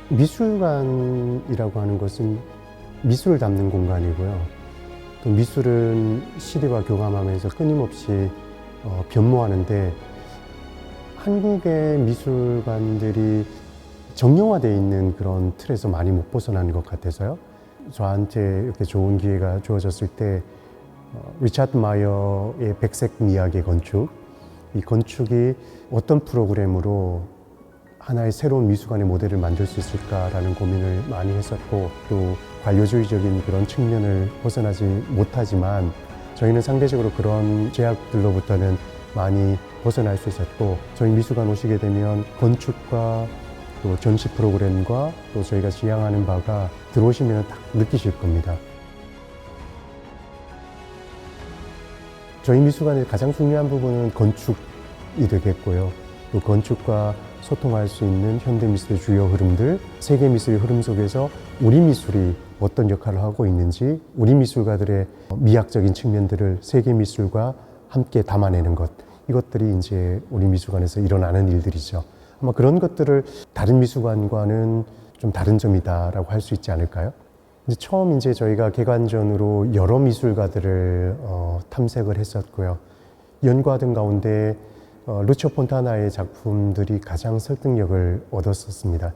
미술관이라고 하는 것은 미술을 담는 공간이고요. 또 미술은 시대와 교감하면서 끊임없이 변모하는데, 한국의 미술관들이 정형화되어 있는 그런 틀에서 많이 못 벗어나는 것 같아서요. 저한테 이렇게 좋은 기회가 주어졌을 때 리차드 마이어의 백색 미학의 건축, 이 건축이 어떤 프로그램으로 하나의 새로운 미술관의 모델을 만들 수 있을까라는 고민을 많이 했었고, 또 관료주의적인 그런 측면을 벗어나지 못하지만 저희는 상대적으로 그런 제약들로부터는 많이 벗어날 수 있었고, 저희 미술관 오시게 되면 건축과 또 전시 프로그램과 또 저희가 지향하는 바가 들어오시면 딱 느끼실 겁니다. 저희 미술관의 가장 중요한 부분은 건축이 되겠고요. 또 건축과 소통할 수 있는 현대 미술의 주요 흐름들, 세계 미술의 흐름 속에서 우리 미술이 어떤 역할을 하고 있는지, 우리 미술가들의 미학적인 측면들을 세계 미술과 함께 담아내는 것, 이것들이 이제 우리 미술관에서 일어나는 일들이죠. 아마 그런 것들을 다른 미술관과는 좀 다른 점이다라고 할 수 있지 않을까요? 이제 처음 이제 저희가 개관전으로 여러 미술가들을 탐색을 했었고요. 연구하던 가운데 루치오 폰타나의 작품들이 가장 설득력을 얻었었습니다.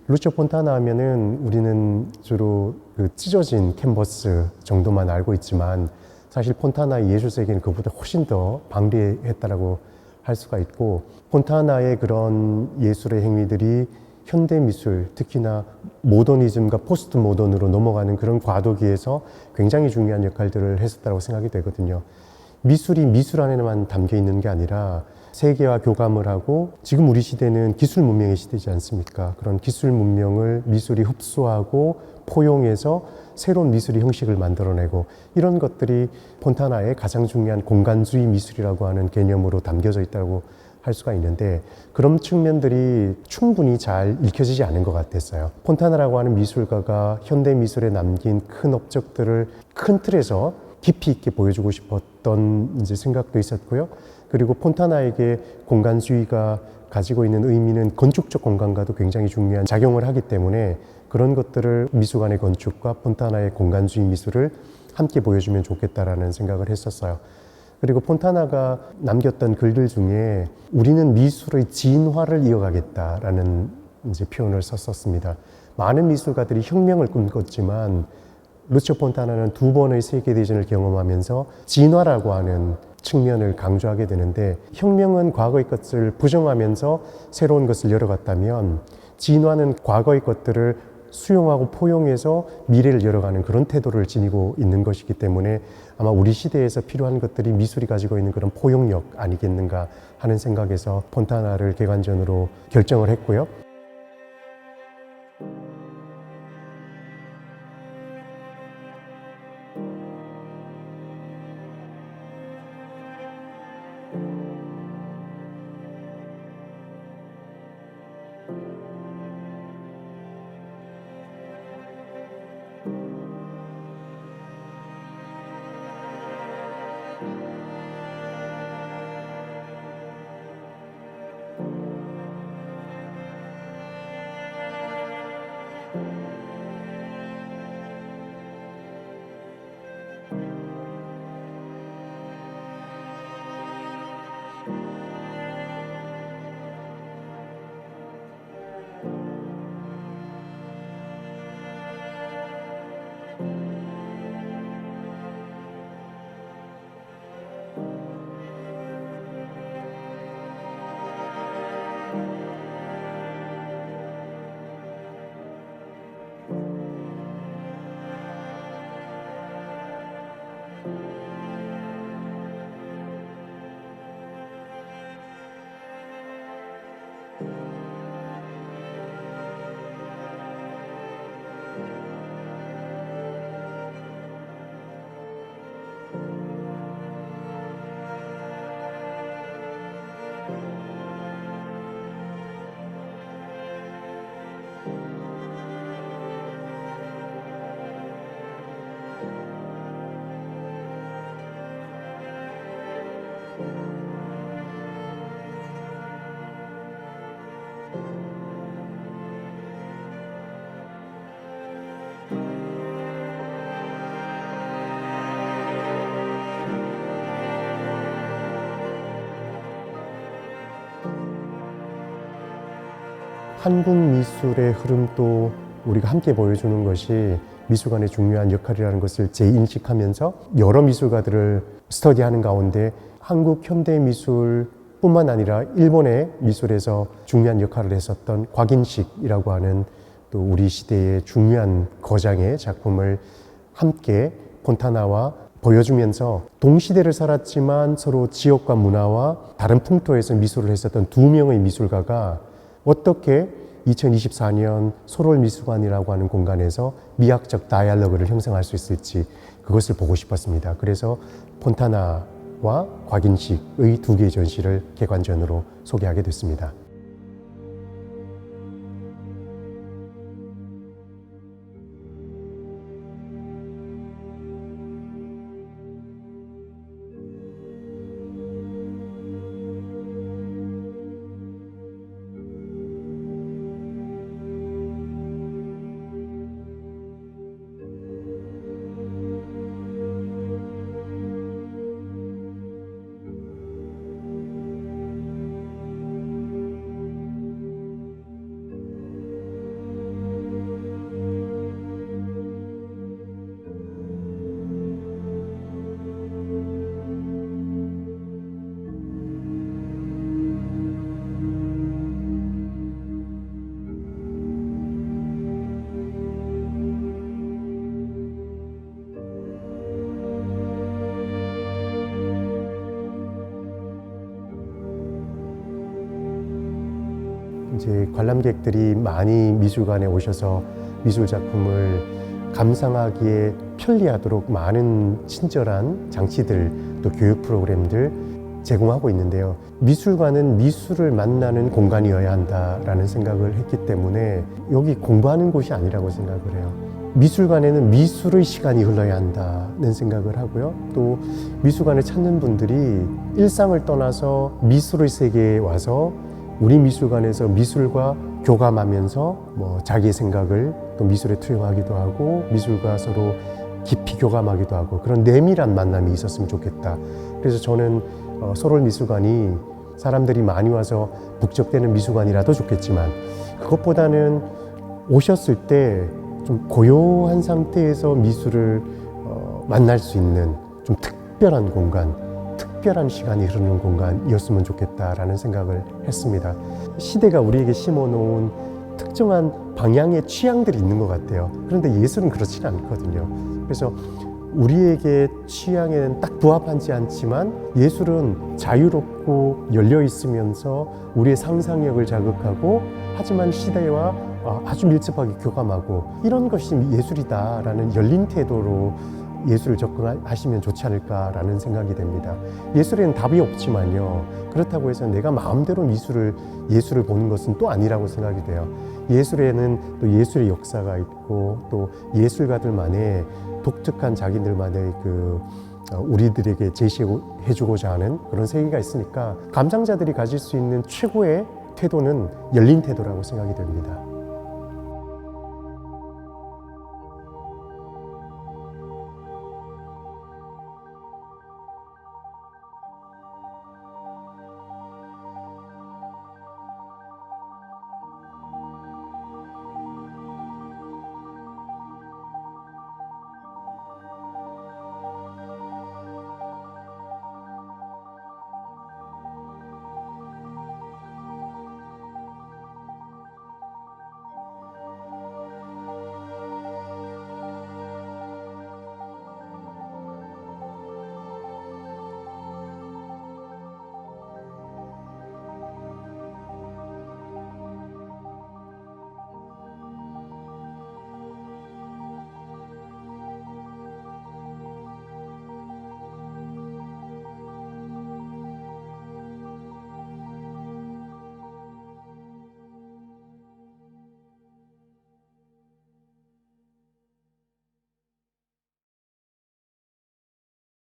루치오 폰타나 하면은 우리는 주로 그 찢어진 캔버스 정도만 알고 있지만, 사실 폰타나의 예술 세계는 그보다 훨씬 더 방대했다라고 할 수가 있고, 폰타나의 그런 예술의 행위들이 현대 미술, 특히나 모더니즘과 포스트 모던으로 넘어가는 그런 과도기에서 굉장히 중요한 역할들을 했었다고 생각이 되거든요. 미술이 미술 안에만 담겨 있는 게 아니라 세계와 교감을 하고, 지금 우리 시대는 기술 문명의 시대지 않습니까? 그런 기술 문명을 미술이 흡수하고 포용해서 새로운 미술의 형식을 만들어내고, 이런 것들이 폰타나의 가장 중요한 공간주의 미술이라고 하는 개념으로 담겨져 있다고 할 수가 있는데, 그런 측면들이 충분히 잘 읽혀지지 않은 것 같았어요. 폰타나라고 하는 미술가가 현대 미술에 남긴 큰 업적들을 큰 틀에서 깊이 있게 보여주고 싶었던 이제 생각도 있었고요. 그리고 폰타나에게 공간주의가 가지고 있는 의미는 건축적 공간과도 굉장히 중요한 작용을 하기 때문에, 그런 것들을 미술관의 건축과 폰타나의 공간주의 미술을 함께 보여주면 좋겠다라는 생각을 했었어요. 그리고 폰타나가 남겼던 글들 중에 우리는 미술의 진화를 이어가겠다라는 이제 표현을 썼었습니다. 많은 미술가들이 혁명을 꿈꿨지만 루치오 폰타나는 두 번의 세계대전을 경험하면서 진화라고 하는 측면을 강조하게 되는데, 혁명은 과거의 것을 부정하면서 새로운 것을 열어갔다면, 진화는 과거의 것들을 수용하고 포용해서 미래를 열어가는 그런 태도를 지니고 있는 것이기 때문에, 아마 우리 시대에서 필요한 것들이 미술이 가지고 있는 그런 포용력 아니겠는가 하는 생각에서 폰타나를 개관전으로 결정을 했고요. 한국 미술의 흐름도 우리가 함께 보여주는 것이 미술관의 중요한 역할이라는 것을 재인식하면서 여러 미술가들을 스터디하는 가운데 한국 현대 미술뿐만 아니라 일본의 미술에서 중요한 역할을 했었던 곽인식이라고 하는 또 우리 시대의 중요한 거장의 작품을 함께 폰타나와 보여주면서 동시대를 살았지만 서로 지역과 문화와 다른 풍토에서 미술을 했었던 두 명의 미술가가 어떻게 2024년 소롤 미술관이라고 하는 공간에서 미학적 다이얼로그를 형성할 수 있을지 그것을 보고 싶었습니다. 그래서 폰타나와 곽인식의 두 개의 전시를 개관전으로 소개하게 됐습니다. 이제 관람객들이 많이 미술관에 오셔서 미술 작품을 감상하기에 편리하도록 많은 친절한 장치들 또 교육 프로그램들 제공하고 있는데요. 미술관은 미술을 만나는 공간이어야 한다라는 생각을 했기 때문에 여기 공부하는 곳이 아니라고 생각을 해요. 미술관에는 미술의 시간이 흘러야 한다는 생각을 하고요. 또 미술관을 찾는 분들이 일상을 떠나서 미술의 세계에 와서 우리 미술관에서 미술과 교감하면서 자기의 생각을 또 미술에 투영하기도 하고 미술과 서로 깊이 교감하기도 하고 그런 내밀한 만남이 있었으면 좋겠다. 그래서 저는 소롤 미술관이 사람들이 많이 와서 북적대는 미술관이라도 좋겠지만 그것보다는 오셨을 때 좀 고요한 상태에서 미술을 만날 수 있는 좀 특별한 공간, 특별한 시간이 흐르는 공간이었으면 좋겠다라는 생각을 했습니다. 시대가 우리에게 심어놓은 특정한 방향의 취향들이 있는 것 같아요. 그런데 예술은 그렇지는 않거든요. 그래서 우리에게 취향에는 딱 부합하지 않지만 예술은 자유롭고 열려 있으면서 우리의 상상력을 자극하고 하지만 시대와 아주 밀접하게 교감하고 이런 것이 예술이다라는 열린 태도로 예술을 접근하시면 좋지 않을까라는 생각이 됩니다. 예술에는 답이 없지만요. 그렇다고 해서 내가 마음대로 예술을 보는 것은 또 아니라고 생각이 돼요. 예술에는 또 예술의 역사가 있고 또 예술가들만의 독특한 자기들만의 우리들에게 제시해주고자 하는 그런 세계가 있으니까 감상자들이 가질 수 있는 최고의 태도는 열린 태도라고 생각이 됩니다.